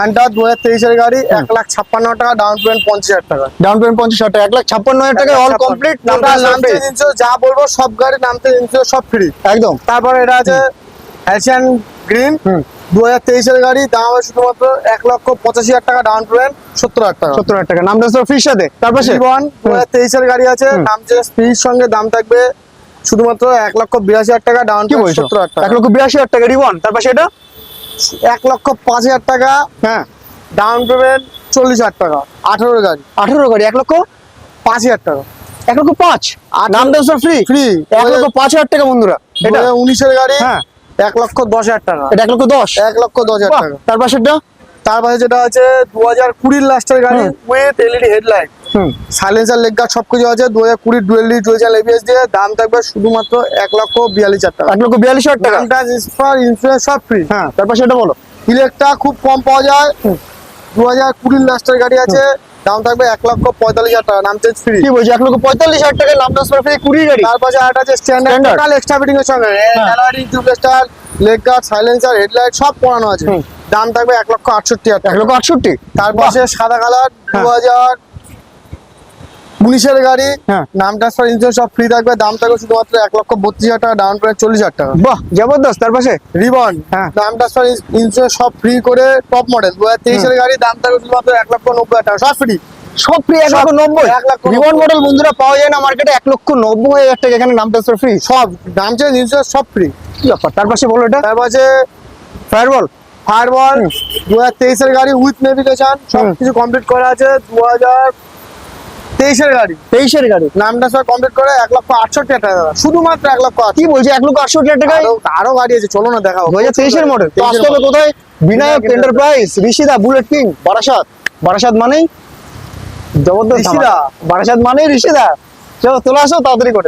Hunter 2023 এর গাড়ি 1,56,000 টাকা, ডাউন পেমেন্ট 50,000 টাকা। ডাউন পেমেন্ট 50,000 টাকা, 1,56,000 টাকা অল কমপ্লিট। নামতে জিনিস যা বলবো সব গাড়ি নামতে জিনিস সব ফ্রি একদম। তারপরে এটা আছে এশিয়ান গ্রিন 2023 এর গাড়ি, দাম হবে শুধুমাত্র 1,85,000 টাকা, ডাউন পেমেন্ট 70,000 টাকা। 70,000 টাকা, নাম ট্রান্সফার ফ্রির সাথে। তারপরে রিবন 2023 এর গাড়ি আছে, দাম যে ফ্রির সঙ্গে দাম থাকবে শুধুমাত্র 1,82,000 টাকা, ডাউন কি পেমেন্ট বলছো? 70,000 টাকা। 1,82,000 টাকা রিবন। তারপর সেটা 1,05,000 টাকা, হ্যাঁ, ডাউন পেমেন্ট 40,000 টাকা। 18 গাড়ি 18 গাড়ি 1,05,000 টাকা, 1,05,000 নাম ট্রান্সফার ফ্রি। ফ্রি। 1,05,000 টাকা বন্ধুরা। এটা 2019 এর গাড়ি, হ্যাঁ, 1,10,000 টাকা, এটা 1,10,000। 1,10,000 টাকা। তারপর সেটা তার পাশে যেটা আছে 2020 লাস্টের গাড়ি with LED headlight, silencer, leg guard সবকিছু আছে। 2020 ডুয়েল ডুয়েল এবিএস দিয়ে, দাম থাকবে শুধুমাত্র 1,42,000 টাকা। 1,42,000 টাকা। ইন্স্যুরেন্স সব ফ্রি। হ্যাঁ, তারপর সেটা বলো। ইলেকট্রা খুব কম পাওয়া যায়, 2020 লাস্টের গাড়ি আছে, দাম থাকবে 1,45,000 টাকা, নাম চেঞ্জ ফ্রি। কি বলছো? 1,45,000 টাকা নাম ট্রান্সফার ফ্রি 20 গাড়ি। তার পাশে আরেকটা আছে standard Standard। Total extra fitting এর সঙ্গে alloy tube star, leg guard, silencer, headlight সব পড়ানো আছে, দাম থাকবে 1,68,000 টাকা। 1,68,000। তার পাশে সাদা কালার 2019 এর গাড়ি, হ্যাঁ। নাম ট্রান্সফার ইন্স্যুরেন্স সব ফ্রি থাকবে, দাম থাকবে শুধুমাত্র 1,32,000 টাকা, ডাউন পেমেন্ট 40,000 টাকা। বাহ, জবরদস্ত। তার পাশে রিবন, হ্যাঁ। নাম ট্রান্সফার ইন্স্যুরেন্স সব ফ্রি করে, টপ মডেল 2023 এর গাড়ি, দাম থাকবে শুধুমাত্র 1,90,000 টাকা, সব ফ্রি। সব ফ্রি। 1,90,000 1,90,000 রিবন মডেল বন্ধুরা পাওয়া যায় না মার্কেটে, 1,90,000 টাকা এখানে নাম ট্রান্সফার ফ্রি। সব নাম চেঞ্জ ইন্স্যুরেন্স সব ফ্রি। কি ব্যাপার? তার পাশে বলো। এটা তার পাশে ফায়ারবল ফায়ারবল 2023 এর গাড়ি উইথ নেভিগেশন সব কিছু কমপ্লিট করা আছে। 2023 এর গাড়ি, 23 এর গাড়ি, নামটা সব কমপ্লিট করে 1,68,000 টাকা, শুধুমাত্র 1,68,000। কি বলছি? 1,68,000 টাকায় আরো গাড়ি আছে, চলো না দেখাও। 2023 এর মডেল। তো আসতে হবে কোথায়? বিনায়ক এন্টারপ্রাইজ, ঋষিদা বুলেট কিং, বারাসাত। বারাসাত মানেই জবরদস্ত। ঋষিদা। বারাসাত মানেই ঋষিদা। চলো চলে আসো তাড়াতাড়ি করে।